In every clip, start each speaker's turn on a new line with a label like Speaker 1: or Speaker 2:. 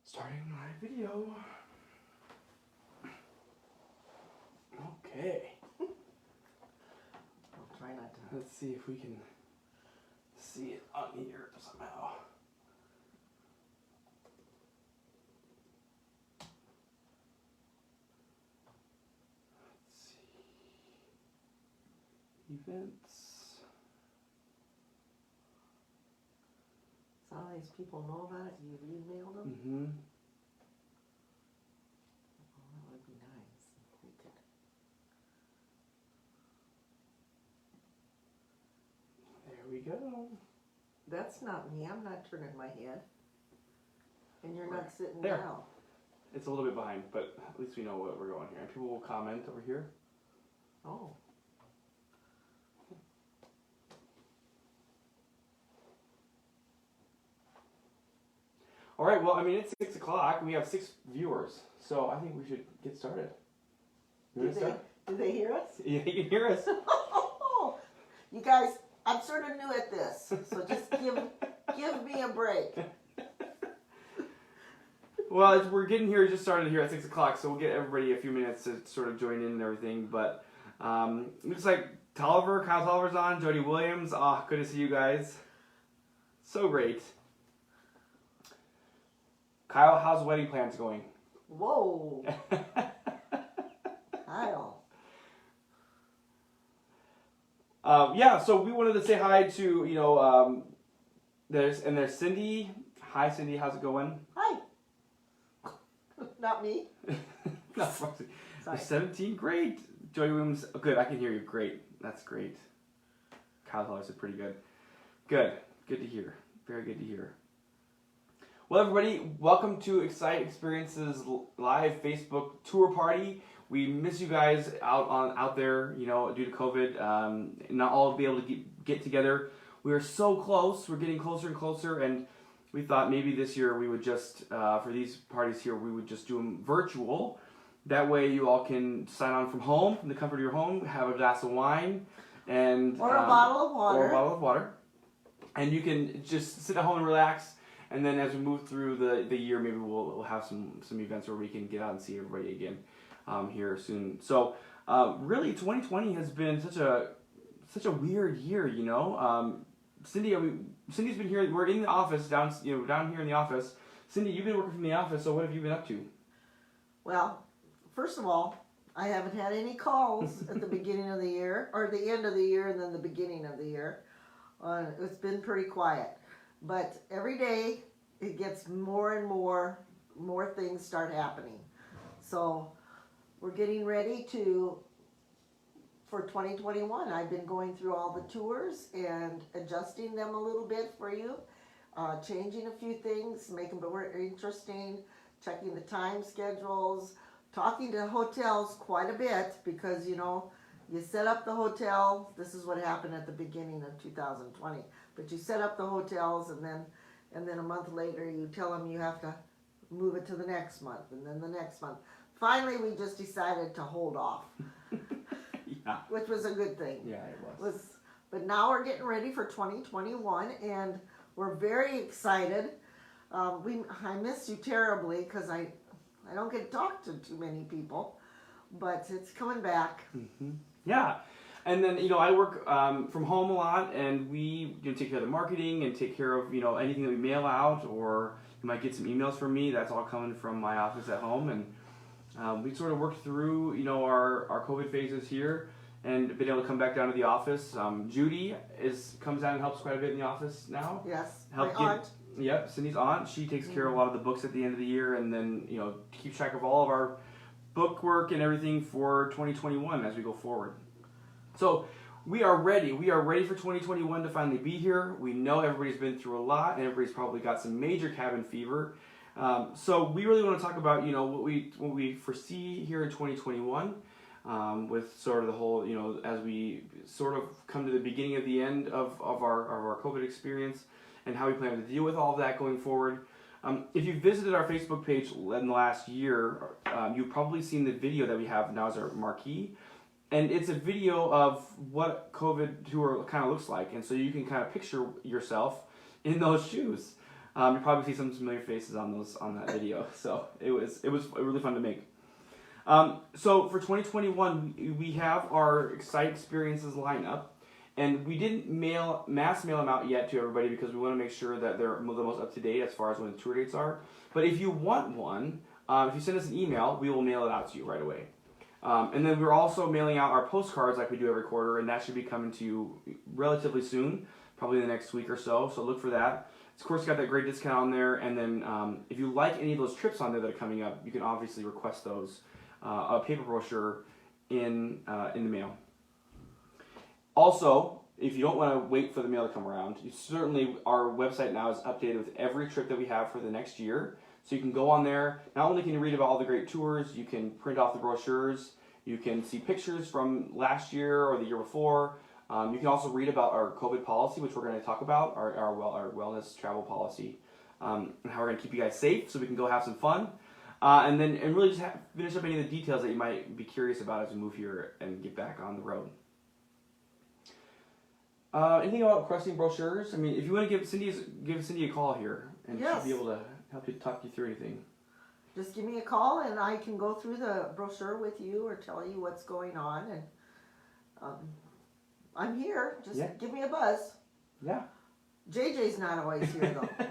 Speaker 1: Starting live video. Okay.
Speaker 2: I'll try not to.
Speaker 1: Let's see if we can see it on here somehow. Let's see. Events.
Speaker 2: So all these people know about it? You've emailed them?
Speaker 1: Mm-hmm.
Speaker 2: Oh, that would be nice if we could.
Speaker 1: There we go.
Speaker 2: That's not me. I'm not turning my head. And you're not sitting
Speaker 1: There.
Speaker 2: down.
Speaker 1: It's a little bit behind, but at least we know what we're going here. And people will comment over here.
Speaker 2: Oh.
Speaker 1: All right, well, I mean, it's 6 o'clock. We have 6 viewers, so I think we should get started. You want to start?
Speaker 2: Do they hear us?
Speaker 1: Yeah, you can hear us.
Speaker 2: You guys, I'm sort of new at this, so just give me a break.
Speaker 1: Well, we're getting here, just started here at 6 o'clock, so we'll get everybody a few minutes to sort of join in and everything. But looks like Kyle Tolliver's on, Jody Williams. Ah, good to see you guys. So great. Kyle, how's the wedding plans going?
Speaker 2: Whoa. Kyle.
Speaker 1: Yeah, so we wanted to say hi to, there's Cindy. Hi, Cindy, how's it going?
Speaker 2: Hi. Not me.
Speaker 1: No,
Speaker 2: Sorry.
Speaker 1: there's 17, great. Jody Williams, good, I can hear you, great. That's great. Kyle Tolliver said pretty good. Good to hear. Very good to hear. Well, everybody, welcome to Excite Experiences live Facebook tour party. We miss you guys out there, due to COVID. Not all be able to get together. We are so close. We're getting closer and closer, and we thought maybe this year we would just, for these parties here, we would just do them virtual. That way you all can sign on from home, from the comfort of your home, have a glass of wine, and
Speaker 2: Or a bottle of water.
Speaker 1: Or a bottle of water. And you can just sit at home and relax. And then as we move through the year, maybe we'll have some events where we can get out and see everybody again here soon. So really, 2020 has been such a weird year, Cindy, Cindy's been here. We're in the office down here in the office. Cindy, you've been working from the office. So what have you been up to?
Speaker 2: Well, first of all, I haven't had any calls at the beginning of the year, or the end of the year, and then the beginning of the year. It's been pretty quiet. But every day it gets more and more things start happening. So we're getting ready for 2021. I've been going through all the tours and adjusting them a little bit for you, changing a few things, making them more interesting, checking the time schedules, talking to hotels quite a bit because, you set up the hotel. This is what happened at the beginning of 2020. But you set up the hotels, and then a month later you tell them you have to move it to the next month, and then the next month. Finally, we just decided to hold off,
Speaker 1: Yeah.
Speaker 2: which was a good thing.
Speaker 1: Yeah, it was.
Speaker 2: But now we're getting ready for 2021, and we're very excited. I miss you terribly because I don't get to talk to too many people, but it's coming back.
Speaker 1: Mm-hmm. Yeah. And then, I work from home a lot, and we take care of the marketing and take care of, anything that we mail out, or you might get some emails from me. That's all coming from my office at home. And we sort of worked through, our COVID phases here and been able to come back down to the office. Judy comes down and helps quite a bit in the office now.
Speaker 2: Yes,
Speaker 1: my
Speaker 2: aunt.
Speaker 1: Yep, Cindy's aunt. She takes care of a lot of the books at the end of the year, and then, keeps track of all of our book work and everything for 2021 as we go forward. So we are ready. We are ready for 2021 to finally be here. We know everybody's been through a lot, and everybody's probably got some major cabin fever. So we really want to talk about, what we foresee here in 2021 with sort of the whole, as we sort of come to the beginning of the end of our COVID experience and how we plan to deal with all of that going forward. If you visited our Facebook page in the last year, you've probably seen the video that we have now as our marquee. And it's a video of what COVID tour kind of looks like. And so you can kind of picture yourself in those shoes. You probably see some familiar faces on that video. So it was really fun to make. So for 2021, we have our Excite experiences lineup, and we didn't mass mail them out yet to everybody because we want to make sure that they're the most up to date as far as when the tour dates are. But if you want one, if you send us an email, we will mail it out to you right away. And then we're also mailing out our postcards like we do every quarter, and that should be coming to you relatively soon, probably in the next week or so. So look for that. It's, of course, got that great discount on there. And then if you like any of those trips on there that are coming up, you can obviously request those. A paper brochure in the mail. Also, if you don't want to wait for the mail to come around, our website now is updated with every trip that we have for the next year. So you can go on there. Not only can you read about all the great tours, you can print off the brochures, you can see pictures from last year or the year before. You can also read about our COVID policy, which we're going to talk about, our wellness travel policy, and how we're going to keep you guys safe so we can go have some fun. And really just finish up any of the details that you might be curious about as we move here and get back on the road. Anything about requesting brochures? I mean, if you want to give Cindy a call here, and
Speaker 2: Yes.
Speaker 1: she'll be able to help you talk you through anything.
Speaker 2: Just give me a call and I can go through the brochure with you or tell you what's going on. And I'm here. Just give me a buzz.
Speaker 1: Yeah.
Speaker 2: JJ's not always here though.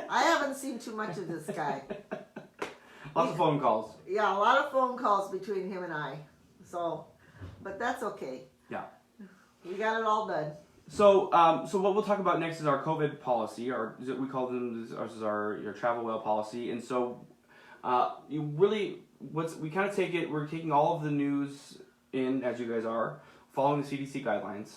Speaker 2: I haven't seen too much of this guy.
Speaker 1: Lots of phone calls.
Speaker 2: Yeah, a lot of phone calls between him and I. So, but that's okay.
Speaker 1: Yeah.
Speaker 2: We got it all done.
Speaker 1: So, so what we'll talk about next is our COVID policy, we call them our travel well policy, and so we kind of we're taking all of the news in as you guys are, following the CDC guidelines,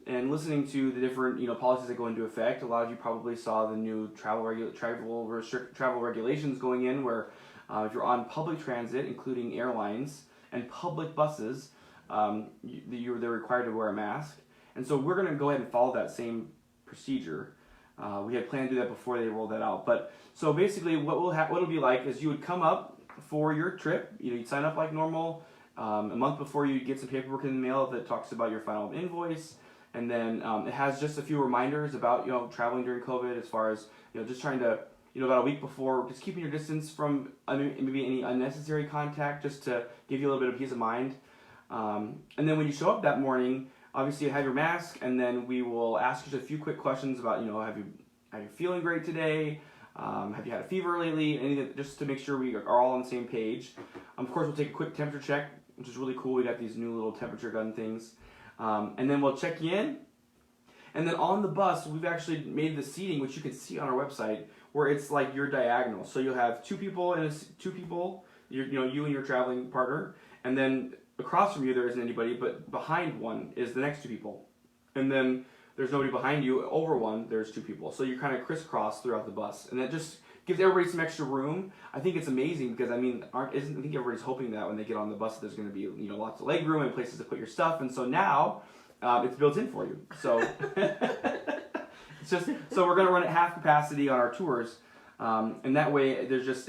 Speaker 1: and listening to the different policies that go into effect. A lot of you probably saw the new travel regulations going in, where if you're on public transit, including airlines and public buses, they're required to wear a mask. And so we're going to go ahead and follow that same procedure. We had planned to do that before they rolled that out. But so basically what it'll be like is you would come up for your trip. You'd sign up like normal. A month before, you get some paperwork in the mail that talks about your final invoice. And then it has just a few reminders about traveling during COVID, as far as just trying to about a week before, just keeping your distance from maybe any unnecessary contact, just to give you a little bit of peace of mind. And then when you show up that morning, obviously you have your mask, and then we will ask you just a few quick questions about are you feeling great today? Have you had a fever lately? Anything, just to make sure we are all on the same page. Of course, we'll take a quick temperature check, which is really cool. We got these new little temperature gun things, and then we'll check you in. And then on the bus, we've actually made the seating, which you can see on our website, where it's like you're diagonal. So you'll have two people, you and your traveling partner, and then across from you there isn't anybody, but behind one is the next two people. And then there's nobody behind you. Over one, there's two people. So you're kind of crisscross throughout the bus. And that just gives everybody some extra room. I think it's amazing because, I think everybody's hoping that when they get on the bus, there's going to be lots of leg room and places to put your stuff. And so now it's built in for you. So so we're going to run at half capacity on our tours. And that way it just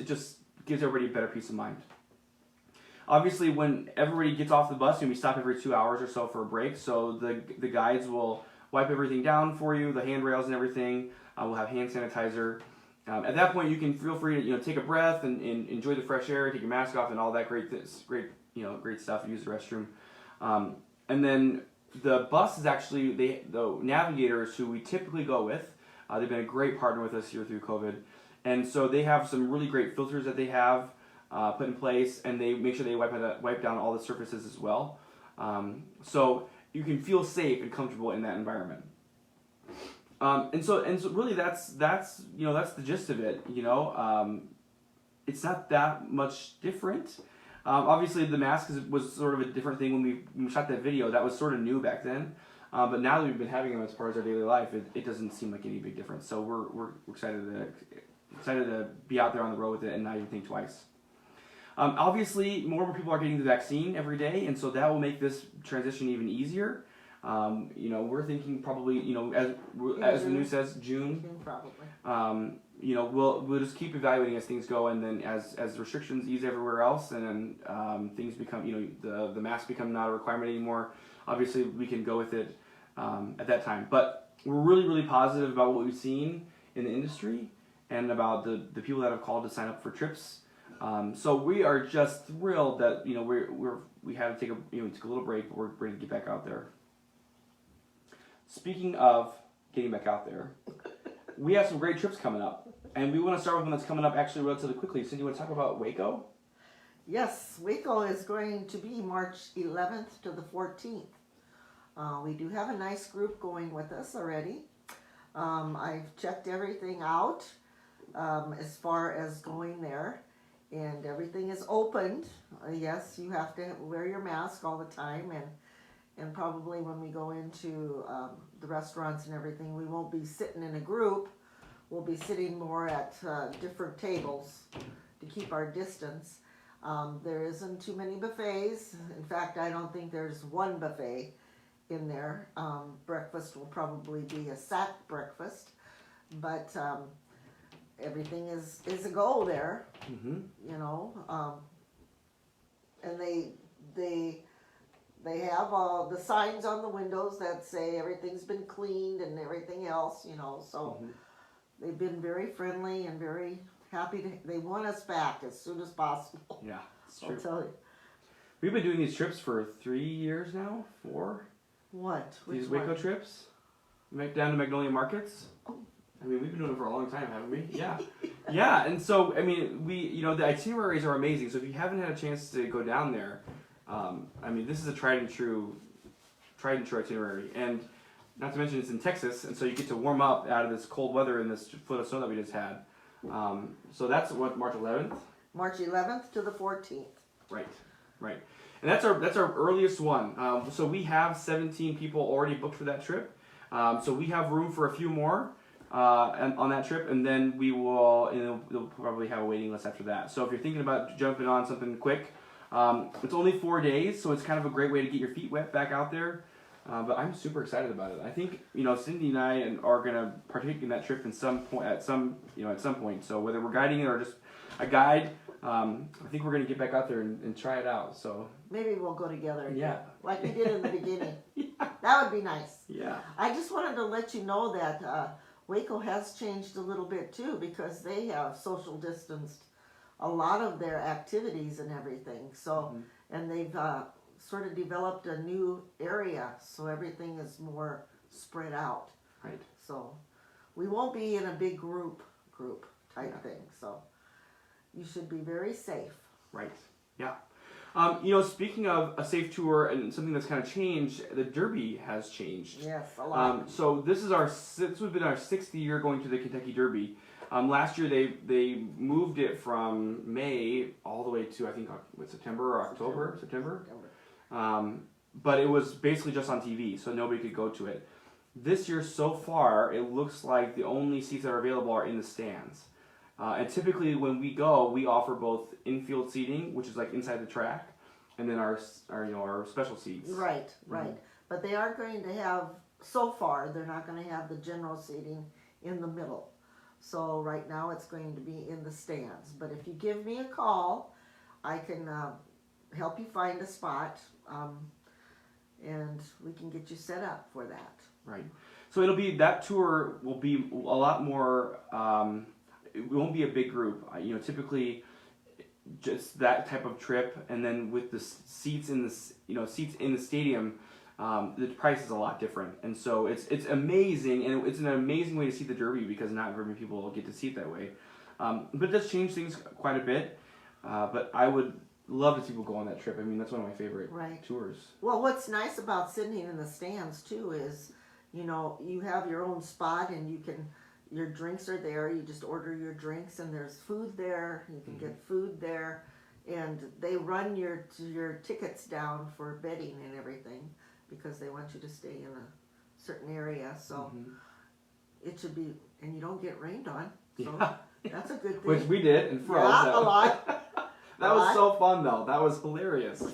Speaker 1: gives everybody a better peace of mind. Obviously, when everybody gets off the bus, we stop every 2 hours or so for a break. So the guides will wipe everything down for you, the handrails and everything. We'll have hand sanitizer. At that point, you can feel free to take a breath and enjoy the fresh air, take your mask off, and all that great stuff. Use the restroom, and then the bus is actually the navigators who we typically go with. They've been a great partner with us here through COVID, and so they have some really great filters that they have put in place, and they make sure they wipe down all the surfaces as well, so you can feel safe and comfortable in that environment. And so really that's the gist of it. It's not that much different. Obviously, the mask was sort of a different thing when we shot that video. That was sort of new back then. But now that we've been having them as part of our daily life, it doesn't seem like any big difference. So we're excited to be out there on the road with it and not even think twice. Obviously, more people are getting the vaccine every day, and so that will make this transition even easier. We're thinking probably, as the news says, June.
Speaker 2: Probably.
Speaker 1: We'll just keep evaluating as things go, and then as restrictions ease everywhere else, and then things become, the masks become not a requirement anymore. Obviously, we can go with it at that time. But we're really, really positive about what we've seen in the industry, and about the people that have called to sign up for trips. So we are just thrilled that we had to take took a little break, but we're ready to get back out there. Speaking of getting back out there, we have some great trips coming up, and we want to start with one that's coming up actually relatively quickly. So, do you want to talk about Waco?
Speaker 2: Yes, Waco is going to be March 11th to the 14th. We do have a nice group going with us already. I've checked everything out as far as going there, and everything is opened. Yes, you have to wear your mask all the time, and probably when we go into the restaurants and everything, we won't be sitting in a group. We'll be sitting more at different tables to keep our distance. There isn't too many buffets. In fact, I don't think there's one buffet in there. Breakfast will probably be a sack breakfast, but everything is a go there.
Speaker 1: Mm-hmm.
Speaker 2: And they have the signs on the windows that say everything's been cleaned and everything else. So they've been very friendly and very happy they want us back as soon as possible.
Speaker 1: Yeah, it's true.
Speaker 2: I'll tell you.
Speaker 1: We've been doing these trips for 3 years now, 4.
Speaker 2: What?
Speaker 1: These Waco trips, down to Magnolia Markets. I mean, we've been doing it for a long time, haven't we? Yeah, yeah. And so, I mean, the itineraries are amazing. So if you haven't had a chance to go down there, I mean, this is a tried and true itinerary, and not to mention it's in Texas, and so you get to warm up out of this cold weather and this foot of snow that we just had. So that's what, March 11th.
Speaker 2: March 11th to the 14th.
Speaker 1: Right. And that's our earliest one. So we have 17 people already booked for that trip. So we have room for a few more on that trip, and then we'll probably have a waiting list after that. So if you're thinking about jumping on something quick, it's only 4 days, so it's kind of a great way to get your feet wet back out there. But I'm super excited about it. I think Cindy and I are gonna partake in that trip at some point. So whether we're guiding it or just a guide, I think we're gonna get back out there and try it out. So
Speaker 2: maybe we'll go together again,
Speaker 1: yeah,
Speaker 2: like we did in the beginning.
Speaker 1: Yeah.
Speaker 2: That would be nice.
Speaker 1: Yeah.
Speaker 2: I just wanted to let you know that Waco has changed a little bit too, because they have social distanced a lot of their activities and everything. So and they've sort of developed a new area, so everything is more spread out.
Speaker 1: Right.
Speaker 2: So we won't be in a big group type thing. So you should be very safe.
Speaker 1: Right. Yeah. Speaking of a safe tour and something that's kind of changed, the Derby has changed.
Speaker 2: Yes, a lot.
Speaker 1: So this would be our 6th year going to the Kentucky Derby. Last year they moved it from May all the way to I think September or October. September. But it was basically just on TV, so nobody could go to it. This year so far, it looks like the only seats that are available are in the stands. And typically when we go, we offer both infield seating, which is like inside the track, and then our special seats.
Speaker 2: Right. But they are going to have, so far, they're not going to have the general seating in the middle. So right now it's going to be in the stands. But if you give me a call, I can help you find a spot, and we can get you set up for that.
Speaker 1: Right. So that tour will be a lot more, it won't be a big group. Typically just that type of trip, and then with the seats in the stadium, the price is a lot different. And so it's amazing, and it's an amazing way to see the Derby because not very many people get to see it that way. But it does change things quite a bit. But I would love to see people go on that trip. I mean, that's one of my favorite tours.
Speaker 2: Well, what's nice about sitting in the stands too is, you have your own spot, and your drinks are there. You just order your drinks, and there's food there. You can get food there, and they run your tickets down for bedding and everything because they want you to stay in a certain area. So it should be, and you don't get rained on. So that's a good thing.
Speaker 1: Which we did and froze.
Speaker 2: Yeah, a lot.
Speaker 1: That was so fun though. That was hilarious.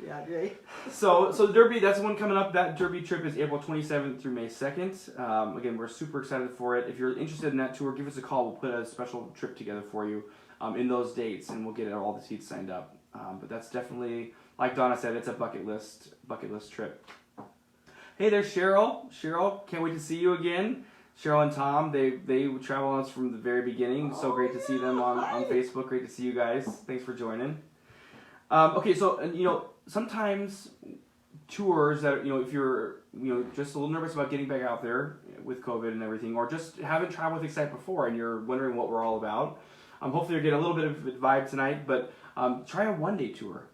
Speaker 2: Yeah, Jay.
Speaker 1: So the Derby, that's the one coming up. That Derby trip is April 27th through May 2nd. Again, we're super excited for it. If you're interested in that tour, give us a call. We'll put a special trip together for you in those dates, and we'll get all the seats signed up. But that's definitely, like Donna said, it's a bucket list trip. Hey, there's Cheryl. Cheryl, can't wait to see you again. Cheryl and Tom, they travel on us from the very beginning. So great to see them on
Speaker 2: Hi.
Speaker 1: Facebook. Great to see you guys. Thanks for joining. Okay, so and, sometimes tours that if you're just a little nervous about getting back out there with COVID and everything, or just haven't traveled with Excite before and you're wondering what we're all about. Hopefully you're getting a little bit of vibe tonight, but try a one-day tour.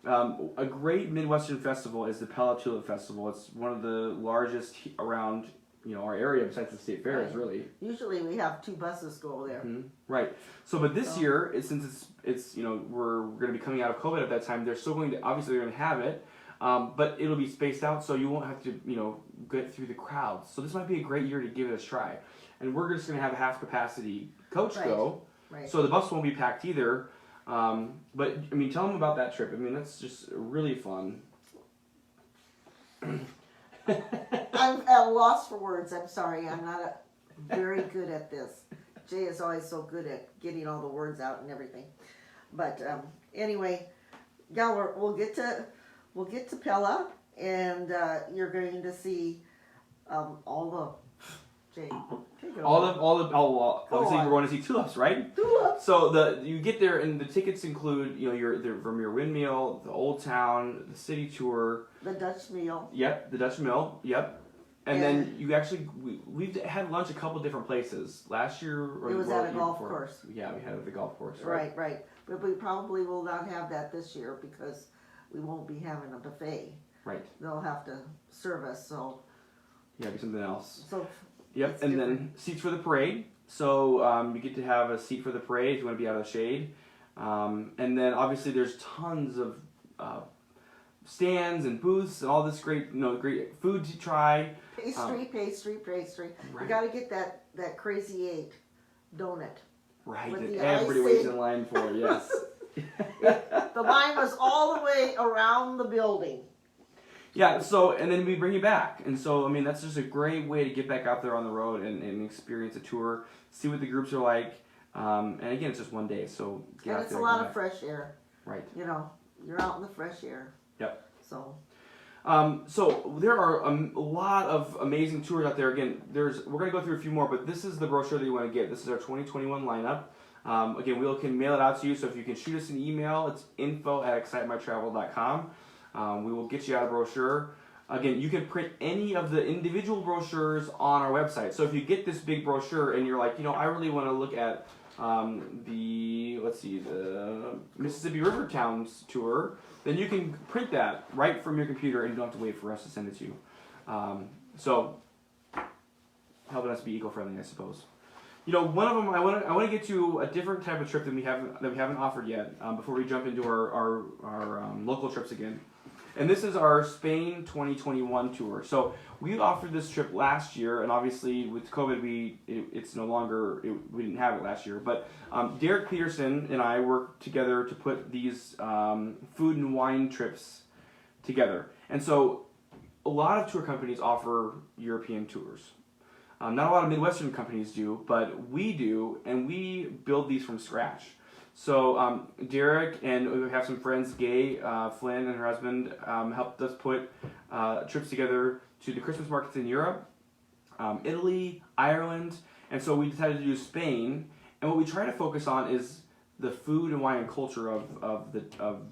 Speaker 1: A great Midwestern festival is the Pella Tulip Festival. It's one of the largest around our area besides the state fairs,
Speaker 2: Right.
Speaker 1: really.
Speaker 2: Usually we have 2 buses go there.
Speaker 1: Mm-hmm. Right. So, but this year, since it's we're going to be coming out of COVID at that time, they're still going to obviously they're going to have it, but it'll be spaced out, so you won't have to get through the crowds. So this might be a great year to give it a try. And we're just going to have a half capacity coach
Speaker 2: Right.
Speaker 1: go,
Speaker 2: Right.
Speaker 1: so the bus won't be packed either. But I mean, tell them about that trip. I mean, that's just really fun.
Speaker 2: I'm at a loss for words. I'm sorry. I'm not very good at this. Jay is always so good at getting all the words out and everything. But anyway, yeah, we'll get to Pella, and you're going to see all the Jay. Take it over.
Speaker 1: Obviously
Speaker 2: on.
Speaker 1: we're going to see tulips, right?
Speaker 2: Tulips.
Speaker 1: So you get there and the tickets include your Vermeer Windmill, the Old Town, the city tour.
Speaker 2: The Dutch meal.
Speaker 1: Yep, the Dutch Mill. Yep. And then you actually we've had lunch a couple different places last year. Or
Speaker 2: It was
Speaker 1: well,
Speaker 2: at a
Speaker 1: year
Speaker 2: golf
Speaker 1: before.
Speaker 2: course.
Speaker 1: Yeah, we had it at the golf course.
Speaker 2: Right. But we probably will not have that this year because we won't be having a buffet.
Speaker 1: Right.
Speaker 2: They'll have to serve us. So.
Speaker 1: Yeah, be something else.
Speaker 2: So.
Speaker 1: Yep,
Speaker 2: it's
Speaker 1: and
Speaker 2: different.
Speaker 1: then seats for the parade. So you get to have a seat for the parade if you want to be out of the shade. And then obviously there's tons of stands and booths and all this great food to try.
Speaker 2: Pastry.
Speaker 1: Right.
Speaker 2: You got to get that Crazy 8 donut.
Speaker 1: Right,
Speaker 2: with
Speaker 1: that
Speaker 2: the
Speaker 1: everybody waits
Speaker 2: icing.
Speaker 1: in line for, yes.
Speaker 2: The line was all the way around the building.
Speaker 1: Yeah, so, and then we bring you back. And so, I mean, that's just a great way to get back out there on the road and experience a tour, see what the groups are like. And again, it's just one day, so get
Speaker 2: And
Speaker 1: out
Speaker 2: it's
Speaker 1: there
Speaker 2: a
Speaker 1: and
Speaker 2: lot
Speaker 1: come
Speaker 2: of fresh air.
Speaker 1: back. Right.
Speaker 2: You're out in the fresh air.
Speaker 1: Yep.
Speaker 2: So.
Speaker 1: So there are a lot of amazing tours out there. Again, we're going to go through a few more, but this is the brochure that you want to get. This is our 2021 lineup. Again, we can mail it out to you, so if you can shoot us an email, it's info@excitemytravel.com. We will get you out a brochure. Again, you can print any of the individual brochures on our website. So if you get this big brochure and you're like, I really want to look at the Mississippi River Towns tour, then you can print that right from your computer and you don't have to wait for us to send it to you. So helping us be eco-friendly, I suppose. One of them I want to get to a different type of trip that we haven't offered yet before we jump into our local trips again. And this is our Spain 2021 tour. So we offered this trip last year, and obviously with COVID, we didn't have it last year. But Derek Peterson and I worked together to put these food and wine trips together. And so a lot of tour companies offer European tours. Not a lot of Midwestern companies do, but we do, and we build these from scratch. So Derek and we have some friends, Gay Flynn and her husband, helped us put trips together to the Christmas markets in Europe, Italy, Ireland, and so we decided to do Spain. And what we try to focus on is the food and wine and culture of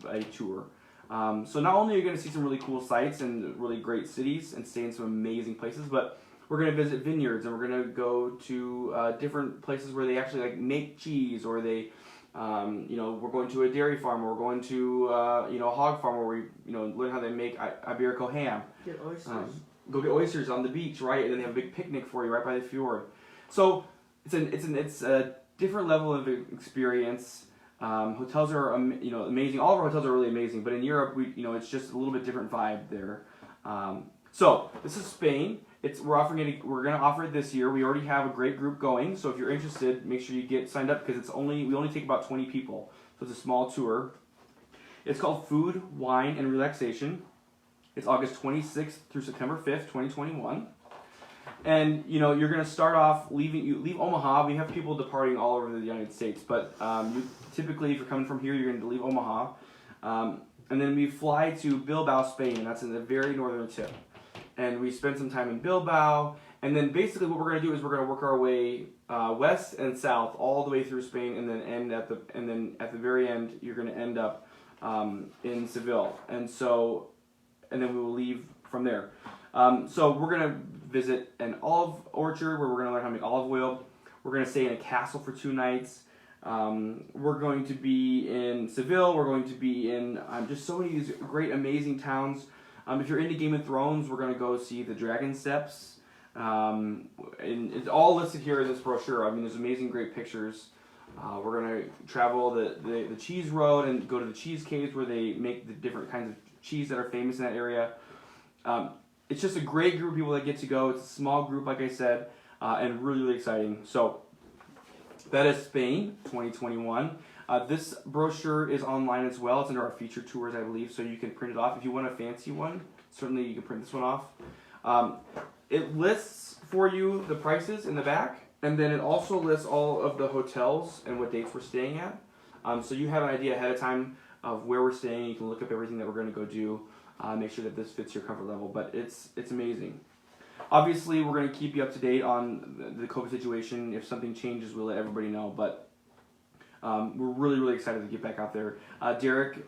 Speaker 1: a tour. So not only are you going to see some really cool sights and really great cities and stay in some amazing places, but we're going to visit vineyards and we're going to go to different places where they actually make cheese, or they we're going to a dairy farm, or we're going to a hog farm where we learn how they make Iberico ham.
Speaker 2: Get oysters.
Speaker 1: Go get oysters on the beach, right? And then they have a big picnic for you right by the fjord. So it's a different level of experience. Hotels are amazing. All of our hotels are really amazing, but in Europe it's just a little bit different vibe there. So this is Spain. We're going to offer it this year. We already have a great group going, so if you're interested, make sure you get signed up because we only take about 20 people, so it's a small tour. It's called Food, Wine, and Relaxation. It's August 26th through September 5th, 2021. And you're going to start off leave Omaha. We have people departing all over the United States, but typically if you're coming from here, you're going to leave Omaha, and then we fly to Bilbao, Spain, and that's in the very northern tip. And we spend some time in Bilbao, And then basically what we're going to do is we're going to work our way west and south all the way through Spain, and then at the very end you're going to end up in Seville, and then we will leave from there. So we're going to visit an olive orchard where we're going to learn how to make olive oil. We're going to stay in a castle for 2 nights. We're going to be in Seville. We're going to be in just so many of these great, amazing towns. If you're into Game of Thrones, we're going to go see the Dragon Steps. And it's all listed here in this brochure. I mean, there's amazing, great pictures. We're going to travel the cheese road and go to the cheese caves where they make the different kinds of cheese that are famous in that area. It's just a great group of people that get to go. It's a small group, like I said, and really, really exciting. So that is Spain 2021. This brochure is online as well. It's under our featured tours, I believe, so you can print it off. If you want a fancy one, certainly you can print this one off. It lists for you the prices in the back, and then it also lists all of the hotels and what dates we're staying at. So you have an idea ahead of time of where we're staying. You can look up everything that we're going to go do, make sure that this fits your comfort level, but it's amazing. Obviously, we're going to keep you up to date on the COVID situation. If something changes, we'll let everybody know, but we're really, really excited to get back out there. Derek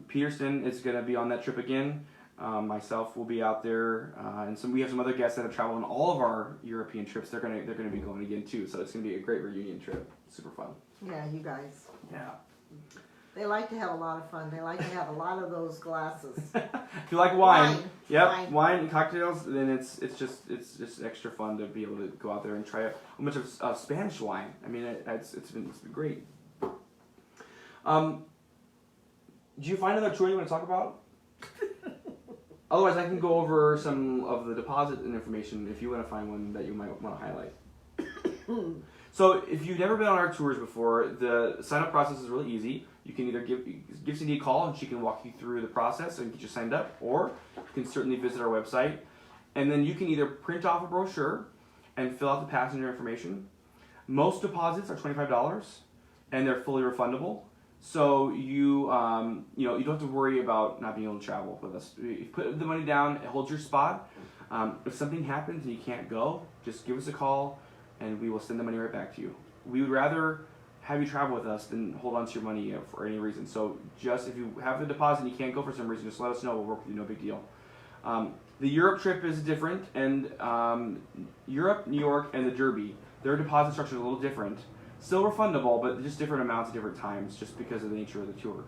Speaker 1: Peterson is going to be on that trip again. Myself will be out there, and we have some other guests that have traveled on all of our European trips. They're gonna be going again too. So it's gonna be a great reunion trip. Super fun.
Speaker 2: Yeah, you guys.
Speaker 1: Yeah.
Speaker 2: They like to have a lot of fun. They like to have a lot of those glasses.
Speaker 1: If you like wine,
Speaker 2: Wine.
Speaker 1: wine and cocktails, then it's just extra fun to be able to go out there and try a bunch of Spanish wine. I mean, it's been great. Do you find another tour you want to talk about? Otherwise, I can go over some of the deposit information if you want to find one that you might want to highlight. So, if you've never been on our tours before, the sign-up process is really easy. You can either give Cindy a call and she can walk you through the process and get you signed up, or you can certainly visit our website. And then you can either print off a brochure and fill out the passenger information. Most deposits are $25 and they're fully refundable. So you don't have to worry about not being able to travel with us. You put the money down, it holds your spot. If something happens and you can't go, just give us a call and we will send the money right back to you. We would rather have you travel with us than hold on to your money for any reason. So just if you have the deposit and you can't go for some reason, just let us know. We'll work with you, no big deal. The Europe trip is different, and Europe, New York, and the Derby, their deposit structure is a little different. Still refundable, but just different amounts at different times, just because of the nature of the tour.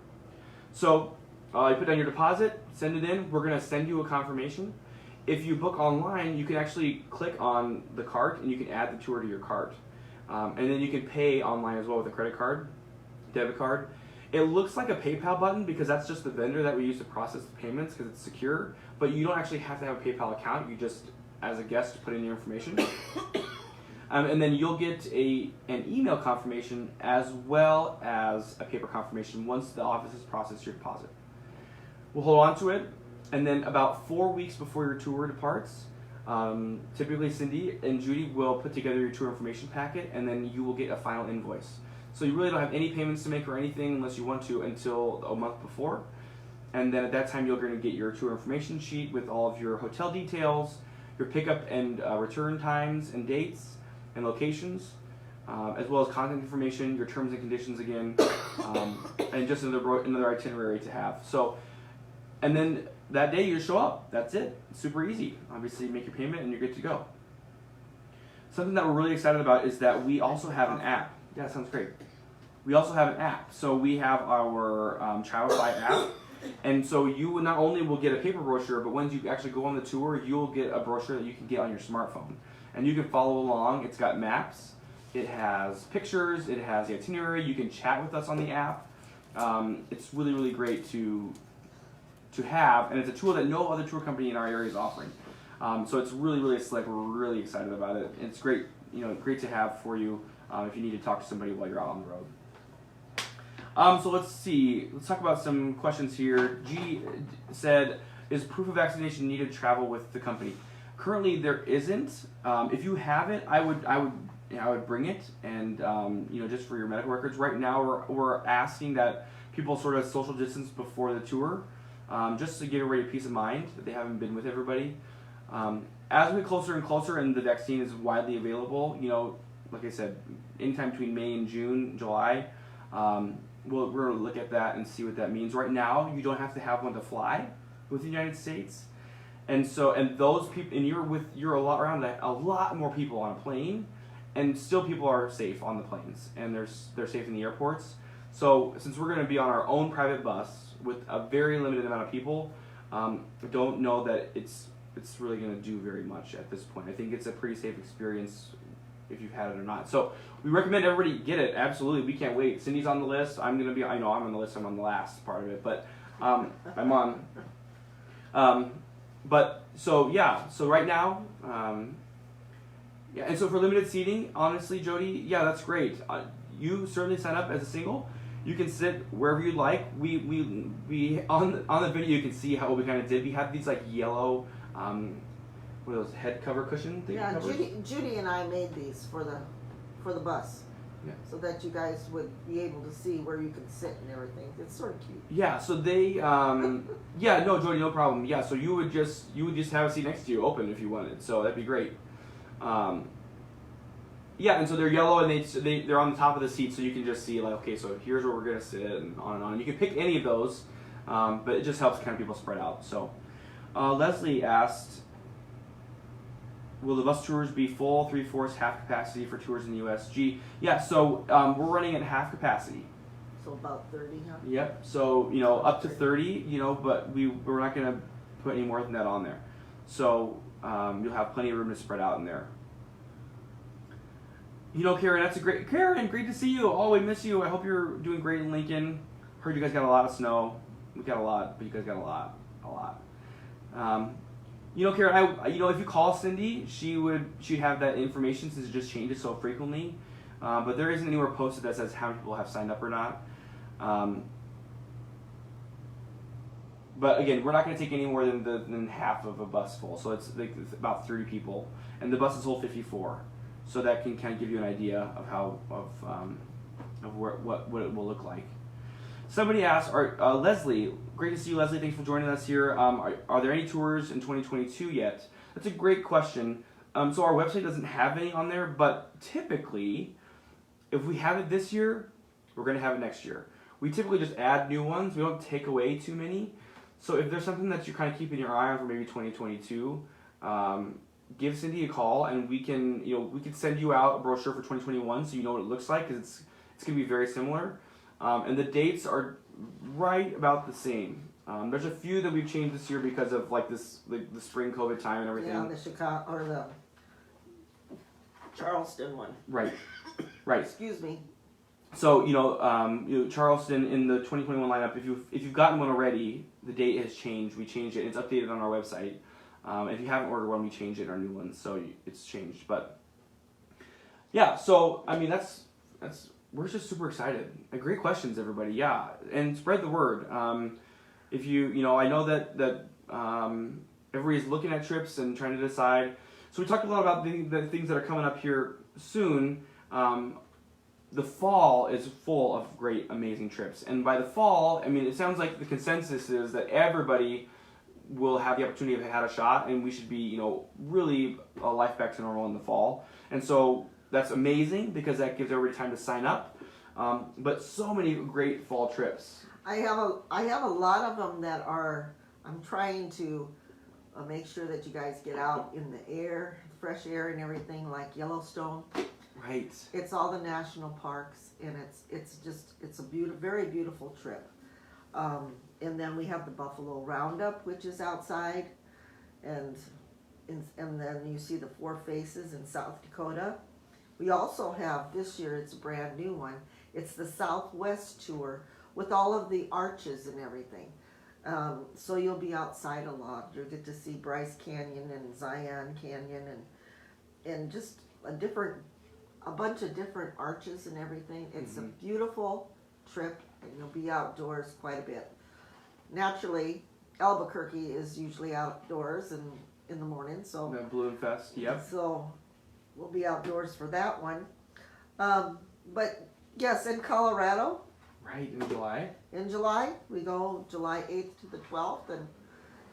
Speaker 1: So you put down your deposit, send it in. We're going to send you a confirmation. If you book online, you can actually click on the cart and you can add the tour to your cart. And then you can pay online as well with a credit card, debit card. It looks like a PayPal button because that's just the vendor that we use to process the payments because it's secure, but you don't actually have to have a PayPal account. You just, as a guest, put in your information. And then you'll get an email confirmation as well as a paper confirmation once the office has processed your deposit. We'll hold on to it, and then about 4 weeks before your tour departs, typically Cindy and Judy will put together your tour information packet, and then you will get a final invoice. So you really don't have any payments to make or anything unless you want to until a month before. And then at that time, you're going to get your tour information sheet with all of your hotel details, your pickup and return times and dates and locations, as well as contact information, your terms and conditions again, and just another itinerary to have. So, and then that day you just show up. That's it. It's super easy. Obviously, you make your payment and you're good to go. Something that we're really excited about is that we also have an app. Yeah, that sounds great. We also have an app. So we have our Travelify app. And so you not only will get a paper brochure, but once you actually go on the tour, you'll get a brochure that you can get on your smartphone. And you can follow along. It's got maps. It has pictures. It has the itinerary. You can chat with us on the app. It's really, really great to have. And it's a tool that no other tour company in our area is offering. So it's really, really slick. We're really excited about it. It's great, great to have for you if you need to talk to somebody while you're out on the road. So let's see. Let's talk about some questions here. G said, is proof of vaccination needed to travel with the company? Currently, there isn't. If you have it, I would bring it, and just for your medical records. Right now, we're asking that people sort of social distance before the tour, just to give everybody peace of mind that they haven't been with everybody. As we get closer and closer, and the vaccine is widely available, like I said, anytime between May and June, July, we're going to look at that and see what that means. Right now, you don't have to have one to fly with the United States, and those people, and you're around a lot more people on a plane, and still people are safe on the planes, and they're safe in the airports. So since we're going to be on our own private bus with a very limited amount of people, I don't know that it's really going to do very much at this point. I think it's a pretty safe experience if you've had it or not. So we recommend everybody get it. Absolutely, we can't wait. Cindy's on the list. I know I'm on the list. I'm on the last part of it, but I'm on. But so yeah. So right now, yeah. And so for limited seating, honestly, Jody, yeah, that's great. You certainly sign up as a single. You can sit wherever you like. We on the video you can see how we kind of did. We had these like yellow. What are those head cover cushion things?
Speaker 2: Yeah, Judy and I made these for the bus,
Speaker 1: yeah.
Speaker 2: So that you guys would be able to see where you can sit and everything. It's sort of cute.
Speaker 1: Yeah, so they, yeah, no, Jody, no problem. Yeah, so you would just have a seat next to you open if you wanted. So that'd be great. Yeah, and so they're yellow and they're on the top of the seat, so you can just see like, okay, so here's where we're gonna sit and on and on. And you can pick any of those, but it just helps kind of people spread out. So Leslie asked, will the bus tours be full, 3/4, half capacity for tours in the USG? Yeah, so we're running at half capacity.
Speaker 2: So about 30, huh?
Speaker 1: Yep. So up to 30, but we're not gonna put any more than that on there. So you'll have plenty of room to spread out in there. Karen, great to see you. Oh, we miss you. I hope you're doing great in Lincoln. Heard you guys got a lot of snow. We got a lot, but you guys got a lot. Karen, if you call Cindy, she'd have that information since it just changes so frequently. But there isn't anywhere posted that says how many people have signed up or not. But again, we're not going to take any more than half of a bus full. So it's about 30 people, and the buses hold 54. So that can kind of give you an idea of what it will look like. Somebody asked, Leslie, great to see you, Leslie. Thanks for joining us here. Are there any tours in 2022 yet? That's a great question. So our website doesn't have any on there, but typically, if we have it this year, we're going to have it next year. We typically just add new ones. We don't take away too many. So if there's something that you're kind of keeping your eye on for maybe 2022, give Cindy a call, and we can send you out a brochure for 2021 so you know what it looks like, because it's going to be very similar. And the dates are right about the same. There's a few that we've changed this year because of like the spring COVID time and everything.
Speaker 2: Yeah, the Chicago or the Charleston one.
Speaker 1: Right.
Speaker 2: Excuse me.
Speaker 1: So Charleston in the 2021 lineup. If you've gotten one already, the date has changed. We changed it. It's updated on our website. If you haven't ordered one, we changed it in our new ones, so it's changed. But yeah, so I mean that's we're just super excited. Great questions, everybody. Yeah, and spread the word. If I know that everybody's looking at trips and trying to decide. So we talked a lot about the things that are coming up here soon. The fall is full of great, amazing trips, and by the fall, I mean it sounds like the consensus is that everybody will have the opportunity to have had a shot, and we should be really life back to normal in the fall. And so that's amazing because that gives everybody time to sign up. But so many great fall trips.
Speaker 2: I have a lot of them that I'm trying to make sure that you guys get out in the air, fresh air and everything, like Yellowstone.
Speaker 1: Right.
Speaker 2: It's all the national parks, and it's a very beautiful trip. And then we have the Buffalo Roundup, which is outside, and then you see the Four Faces in South Dakota. We also have, this year it's a brand new one, it's the Southwest Tour with all of the arches and everything. So you'll be outside a lot. You'll get to see Bryce Canyon and Zion Canyon and just a bunch of different arches and everything. It's a beautiful trip, and you'll be outdoors quite a bit. Naturally, Albuquerque is usually outdoors and in the morning, so
Speaker 1: the Balloon Fest, yep.
Speaker 2: So we'll be outdoors for that one. But yes, in Colorado.
Speaker 1: Right, in July.
Speaker 2: In July, we go July 8th to the 12th,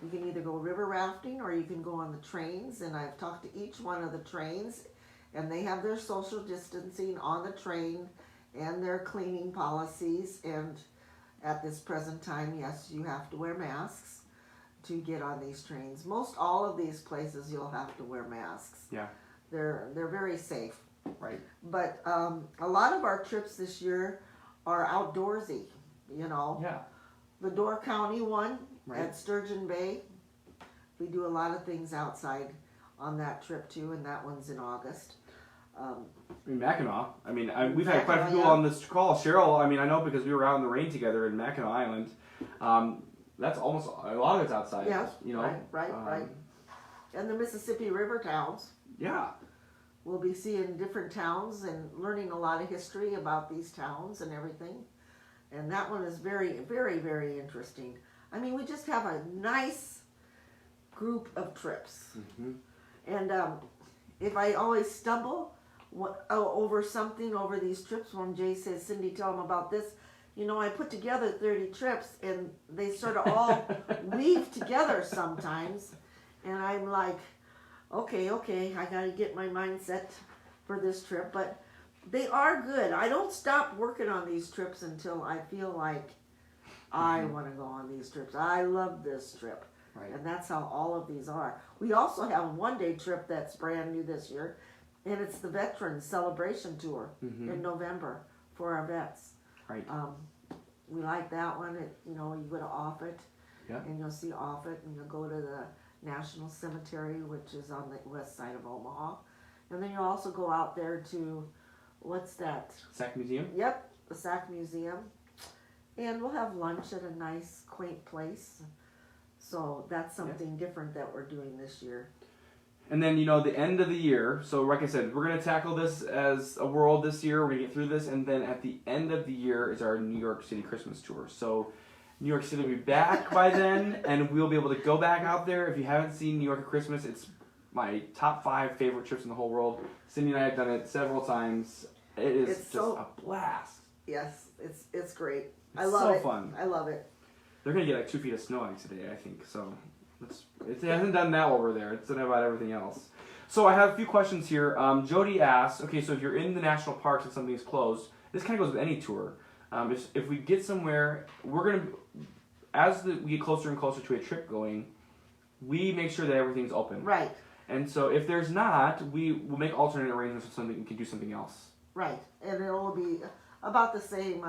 Speaker 2: You can either go river rafting or you can go on the trains, and I've talked to each one of the trains, and they have their social distancing on the train and their cleaning policies. And at this present time, yes, you have to wear masks to get on these trains. Most all of these places you'll have to wear masks.
Speaker 1: Yeah.
Speaker 2: They're very safe.
Speaker 1: Right.
Speaker 2: But a lot of our trips this year are outdoorsy, you know.
Speaker 1: Yeah.
Speaker 2: The Door County one
Speaker 1: Right.
Speaker 2: at Sturgeon Bay, we do a lot of things outside on that trip too, and that one's in August.
Speaker 1: I mean, Mackinac. I mean, we've had quite a
Speaker 2: Mackinac,
Speaker 1: few
Speaker 2: yeah.
Speaker 1: on this call. Cheryl, I mean, I know because we were out in the rain together in Mackinac Island. That's almost a lot of it's outside.
Speaker 2: Yes,
Speaker 1: You know.
Speaker 2: right. And the Mississippi River towns.
Speaker 1: Yeah.
Speaker 2: We'll be seeing different towns and learning a lot of history about these towns and everything. And that one is very, very, very interesting. I mean, we just have a nice group of trips.
Speaker 1: Mm-hmm.
Speaker 2: And if I always stumble over something over these trips, when Jay says, Cindy, tell them about this, you know, I put together 30 trips and they sort of all weave together sometimes. And I'm like, okay, I got to get my mindset for this trip. But they are good. I don't stop working on these trips until I feel like I want to go on these trips. I love this trip.
Speaker 1: Right.
Speaker 2: And that's how all of these are. We also have a one-day trip that's brand new this year, and it's the Veterans Celebration Tour in November for our vets.
Speaker 1: Right.
Speaker 2: We like that one. You know, you go to Offutt,
Speaker 1: Yeah.
Speaker 2: and you'll see Offutt, and you'll go to the National Cemetery, which is on the west side of Omaha. And then you'll also go out there to, what's that?
Speaker 1: Sac Museum.
Speaker 2: Yep, the Sac Museum. And we'll have lunch at a nice, quaint place. So that's something different that we're doing this year.
Speaker 1: And then, you know, the end of the year. So, like I said, we're going to tackle this as a world this year. We're going to get through this. And then at the end of the year is our New York City Christmas tour. So, New York City will be back by then. And we'll be able to go back out there. If you haven't seen New York at Christmas, it's my top 5 favorite trips in the whole world. Cindy and I have done it several times. It is
Speaker 2: It's
Speaker 1: just
Speaker 2: so-
Speaker 1: a blast.
Speaker 2: Yes, it's great. I
Speaker 1: It's
Speaker 2: love
Speaker 1: so
Speaker 2: it.
Speaker 1: fun.
Speaker 2: I love it.
Speaker 1: They're going to get like 2 feet of snow today, I think. So it hasn't done that over there. It's done about everything else. So I have a few questions here. Jody asks, okay, so if you're in the national parks and something's closed, this kind of goes with any tour. If we get somewhere, we're going to, as we get closer and closer to a trip going, we make sure that everything's open.
Speaker 2: Right,
Speaker 1: And so if there's not, we will make alternate arrangements so we can do something else.
Speaker 2: right. And it'll be about the same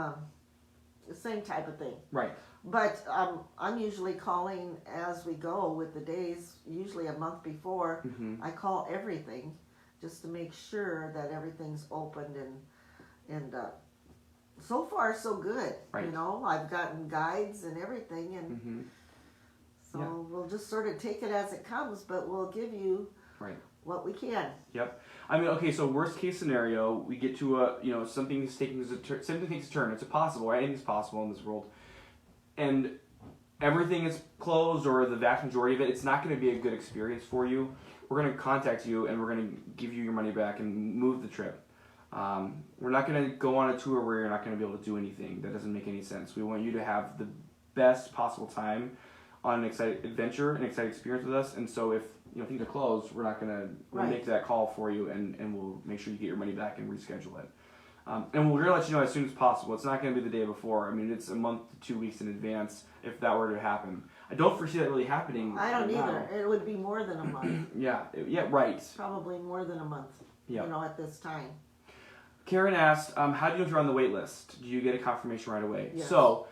Speaker 2: type of thing.
Speaker 1: Right.
Speaker 2: But I'm usually calling as we go with the days, usually a month before. I call everything just to make sure that everything's opened and so far so good.
Speaker 1: Right.
Speaker 2: You know, I've gotten guides and everything, and so we'll just sort of take it as it comes, but we'll give you what we can.
Speaker 1: Yep. I mean, okay, so worst case scenario, we get to something something takes a turn. It's possible, right? Anything's possible in this world. And everything is closed, or the vast majority of it, it's not going to be a good experience for you. We're going to contact you, and we're going to give you your money back and move the trip. We're not going to go on a tour where you're not going to be able to do anything. That doesn't make any sense. We want you to have the best possible time on an exciting adventure, an exciting experience with us. And so if things are closed, we're not going to make that call for you, and we'll make sure you get your money back and reschedule it. And we're going to let you know as soon as possible. It's not going to be the day before. I mean, it's a month to 2 weeks in advance if that were to happen. I don't foresee that really happening.
Speaker 2: I don't
Speaker 1: right
Speaker 2: either.
Speaker 1: now.
Speaker 2: It would be more than a month.
Speaker 1: Yeah, right.
Speaker 2: Probably more than a month.
Speaker 1: Yeah.
Speaker 2: At this time.
Speaker 1: Karen asked, how do you know if you're on the wait list? Do you get a confirmation right away?
Speaker 2: Yes.
Speaker 1: So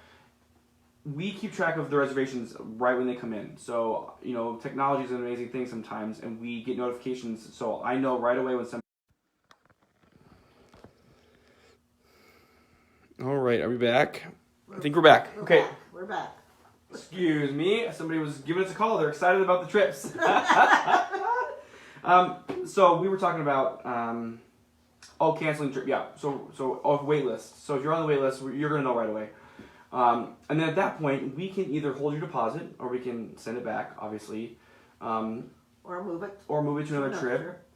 Speaker 1: we keep track of the reservations right when they come in. So, technology is an amazing thing sometimes, and we get notifications. So I know right away when somebody... All right, are we back? I think we're back. Okay.
Speaker 2: We're back.
Speaker 1: Excuse me. Somebody was giving us a call. They're excited about the trips. So we were talking about, canceling trip. Yeah. So wait list. So if you're on the wait list, you're going to know right away. And then at that point, we can either hold your deposit or we can send it back, obviously.
Speaker 2: Or move it.
Speaker 1: Or move it to another trip.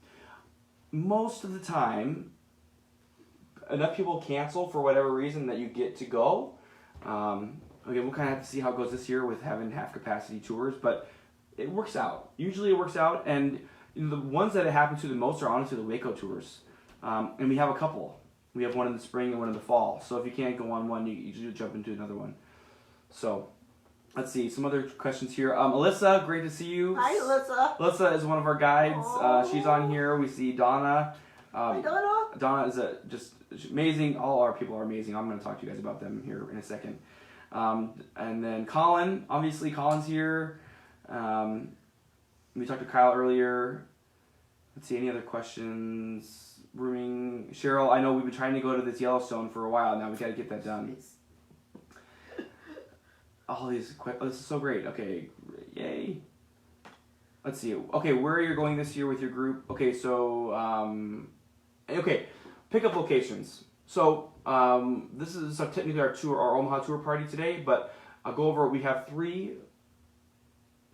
Speaker 1: Most of the time, enough people cancel for whatever reason that you get to go. again, we'll kind of have to see how it goes this year with having half capacity tours, but it works out. Usually it works out, and the ones that it happens to the most are honestly the Waco tours. And we have a couple. We have one in the spring and one in the fall. So if you can't go on one, you usually jump into another one. So let's see, some other questions here. Alyssa, great to see you.
Speaker 2: Hi, Alyssa.
Speaker 1: Alyssa is one of our guides. She's on here. We see Donna.
Speaker 2: Hi, Donna.
Speaker 1: Donna is just amazing. All our people are amazing. I'm going to talk to you guys about them here in a second. And then Colin, obviously Colin's here. We talked to Kyle earlier. Let's see, any other questions? Rooming. Cheryl, I know we've been trying to go to this Yellowstone for a while now. We got to get that done. All these this is so great. Okay, yay. Let's see. Okay, where are you going this year with your group? Okay, so okay, pickup locations. So this is technically our Omaha tour party today, but I'll go over. We have 3,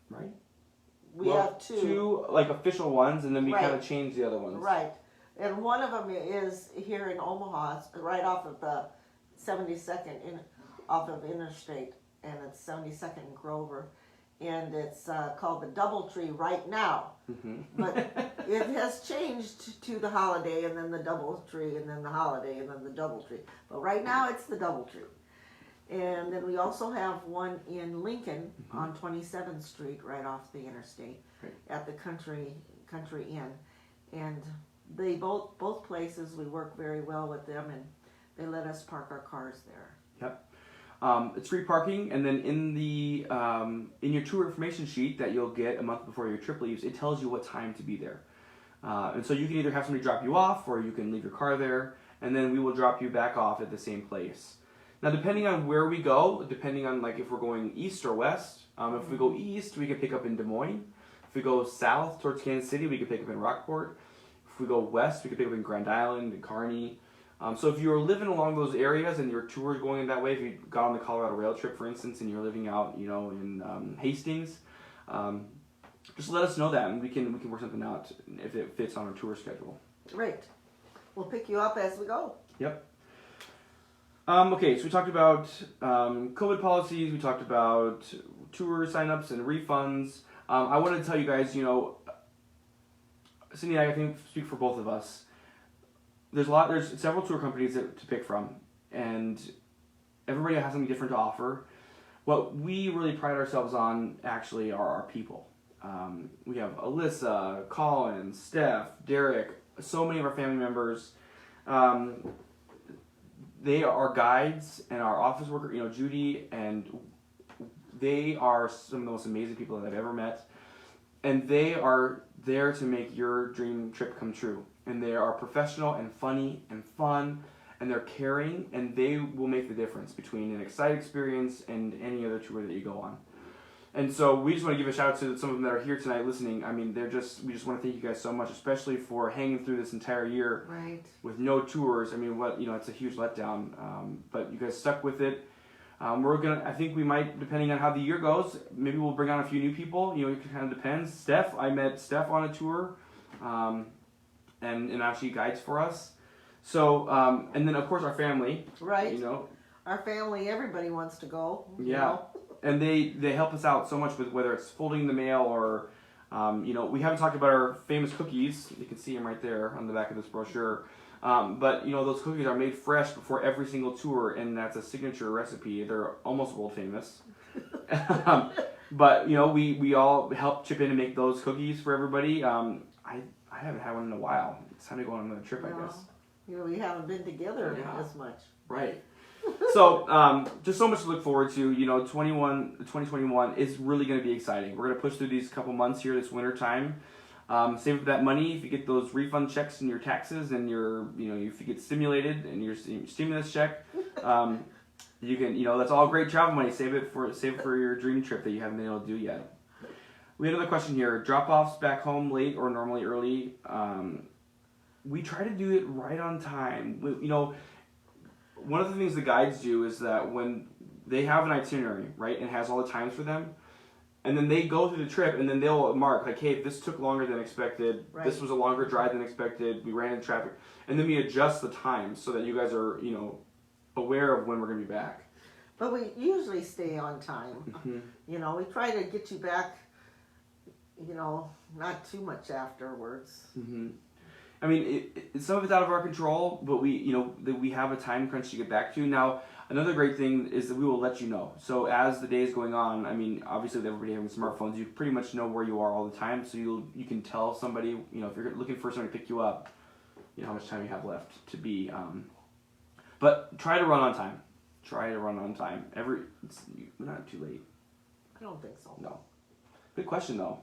Speaker 1: right?
Speaker 2: We have 2.
Speaker 1: 2 like official ones, and then we
Speaker 2: Right.
Speaker 1: kind of change the other ones.
Speaker 2: Right. And one of them is here in Omaha, it's right off of the 72nd, off of Interstate, and it's 72nd and Grover. And it's called the Doubletree right now.
Speaker 1: Mm-hmm.
Speaker 2: But it has changed to the Holiday, and then the Doubletree, and then the Holiday, and then the Doubletree. But right now it's the Doubletree. And then we also have one in Lincoln on 27th Street, right off the interstate,
Speaker 1: Great.
Speaker 2: at the Country Inn. And they both places, we work very well with them, and they let us park our cars there.
Speaker 1: Yep. It's free parking, and then in the in your tour information sheet that you'll get a month before your trip leaves, it tells you what time to be there. And so you can either have somebody drop you off, or you can leave your car there, and then we will drop you back off at the same place. Now, depending on where we go, depending on like if we're going east or west, if we go east, we can pick up in Des Moines. If we go south towards Kansas City, we can pick up in Rockport. If we go west, we can pick up in Grand Island and Kearney. So if you're living along those areas and your tour is going that way, if you got on the Colorado Rail trip, for instance, and you're living out, in Hastings, just let us know that, and we can work something out if it fits on our tour schedule.
Speaker 2: Right. We'll pick you up as we go.
Speaker 1: Yep. Okay, so we talked about COVID policies, we talked about tour signups and refunds. I wanted to tell you guys, Cindy and I think speak for both of us. There's several tour companies to pick from, and everybody has something different to offer. What we really pride ourselves on actually are our people. We have Alyssa, Colin, Steph, Derek, so many of our family members. They are our guides and our office worker, Judy, and they are some of the most amazing people that I've ever met. And they are there to make your dream trip come true. And they are professional and funny and fun, and they're caring, and they will make the difference between an exciting experience and any other tour that you go on. And so we just want to give a shout out to some of them that are here tonight listening. I mean, we just want to thank you guys so much, especially for hanging through this entire year
Speaker 2: Right.
Speaker 1: with no tours. I mean, it's a huge letdown, but you guys stuck with it. I think we might, depending on how the year goes, maybe we'll bring on a few new people. It kind of depends. I met Steph on a tour, and now she guides for us. So, and then of course our family.
Speaker 2: Right. Our family, everybody wants to go.
Speaker 1: Yeah. And they help us out so much with whether it's folding the mail or, we haven't talked about our famous cookies. You can see them right there on the back of this brochure. But those cookies are made fresh before every single tour, and that's a signature recipe. They're almost world famous. But we all help chip in and make those cookies for everybody. I haven't had one in a while. It's time to go on another trip, I guess.
Speaker 2: We haven't been together as much.
Speaker 1: Right. So, just so much to look forward to. 2021 is really going to be exciting. We're going to push through these couple months here this winter time. Save up that money. If you get those refund checks in your taxes and if you get stimulated and your stimulus check, you can, that's all great travel money. Save it for your dream trip that you haven't been able to do yet. We have another question here. Drop-offs back home late or normally early. We try to do it right on time. One of the things the guides do is that when they have an itinerary, right, and has all the times for them, and then they go through the trip, and then they'll mark, like, hey, this took longer than expected,
Speaker 2: Right.
Speaker 1: This was a longer drive than expected, we ran into traffic, and then we adjust the times so that you guys are, aware of when we're going to be back.
Speaker 2: But we usually stay on time.
Speaker 1: Mhm.
Speaker 2: You know, we try to get you back, you know, not too much afterwards.
Speaker 1: Hmm. I mean, some of it's out of our control, but we have a time crunch to get back to. Now, another great thing is that we will let you know. So as the day is going on, I mean, obviously with everybody having smartphones, you pretty much know where you are all the time. So you can tell somebody, you know, if you're looking for somebody to pick you up, you know how much time you have left to be. But try to run on time. Try to run on time. We're not too late.
Speaker 2: I don't think so.
Speaker 1: No. Good question though.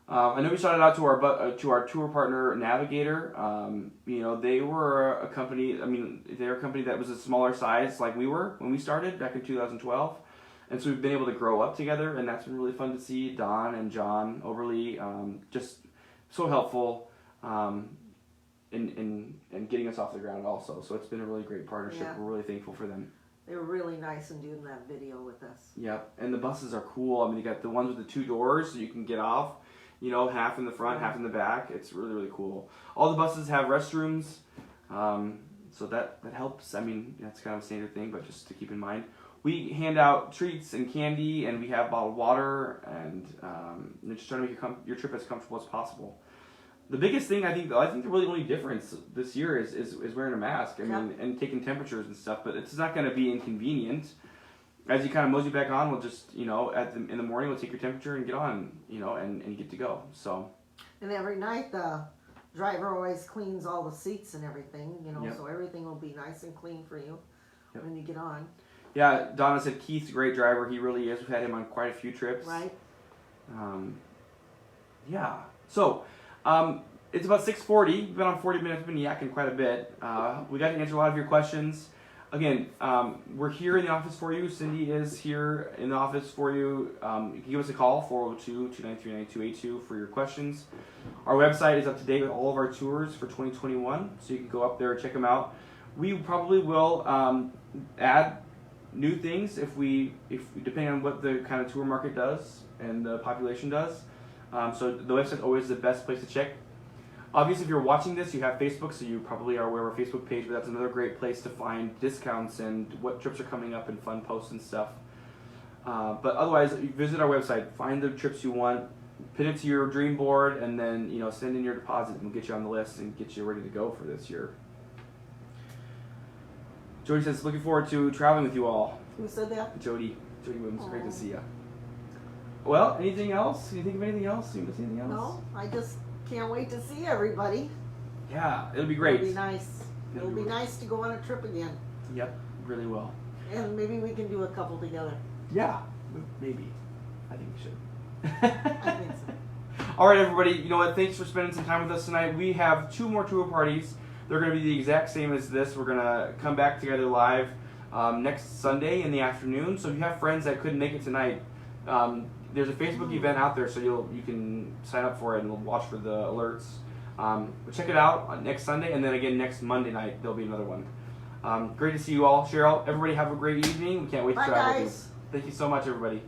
Speaker 1: I know we shouted out to our tour partner Navigator. You know, they were a company. I mean, they're a company that was a smaller size, like we were when we started back in 2012, and so we've been able to grow up together, and that's been really fun to see. Don and John Overly, just so helpful, in getting us off the ground also. So it's been a really great partnership.
Speaker 2: Yeah.
Speaker 1: We're really thankful for them.
Speaker 2: They were really nice in doing that video with us.
Speaker 1: Yep, and the buses are cool. I mean, you got the ones with the 2 doors, so you can get off. You know, half in the front, half in the back. It's really, really cool. All the buses have restrooms, so that helps. I mean, that's kind of a standard thing, but just to keep in mind. We hand out treats and candy, and we have bottled water, and just trying to make your trip as comfortable as possible. The biggest thing, I think the really only difference this year is wearing a mask. I mean, and taking temperatures and stuff, but it's not going to be inconvenient. As you kind of mosey back on, we'll just, you know, in the morning, we'll take your temperature and get on, you know, and you get to go. So.
Speaker 2: And every night the driver always cleans all the seats and everything, you know,
Speaker 1: Yep.
Speaker 2: so everything will be nice and clean for you when you get on.
Speaker 1: Yeah, Donna said Keith's a great driver. He really is. We've had him on quite a few trips.
Speaker 2: Right.
Speaker 1: Yeah. So, it's about 6:40. We've been on 40 minutes. We've been yakking quite a bit. We got to answer a lot of your questions. Again, we're here in the office for you. Cindy is here in the office for you. You can give us a call, 402-293-9282 for your questions. Our website is up to date with all of our tours for 2021, so you can go up there and check them out. We probably will add new things if depending on what the kind of tour market does and the population does. So the website is always the best place to check. Obviously, if you're watching this, you have Facebook, so you probably are aware of our Facebook page, but that's another great place to find discounts and what trips are coming up and fun posts and stuff. But otherwise, visit our website, find the trips you want, pin it to your dream board, and then, you know, send in your deposit, and we'll get you on the list and get you ready to go for this year. Jody says, looking forward to traveling with you all.
Speaker 2: Who said that?
Speaker 1: Jody Williams, great to see you. Well, anything else? Can you think of anything else? You miss anything else?
Speaker 2: No, I just can't wait to see everybody.
Speaker 1: Yeah, it'll be great.
Speaker 2: It'll be nice. It'll be nice to go on a trip again.
Speaker 1: Yep, really will.
Speaker 2: And maybe we can do a couple together.
Speaker 1: Yeah, maybe. I think we should.
Speaker 2: I think so.
Speaker 1: All right, everybody. You know what? Thanks for spending some time with us tonight. We have 2 more tour parties. They're going to be the exact same as this. We're going to come back together live next Sunday in the afternoon. So if you have friends that couldn't make it tonight, there's a Facebook event out there, so you can sign up for it and watch for the alerts. But check it out on next Sunday, and then again next Monday night there'll be another one. Great to see you all. Cheryl, everybody have a great evening. We can't wait to
Speaker 2: Bye,
Speaker 1: travel with you.
Speaker 2: guys.
Speaker 1: Thank you so much, everybody.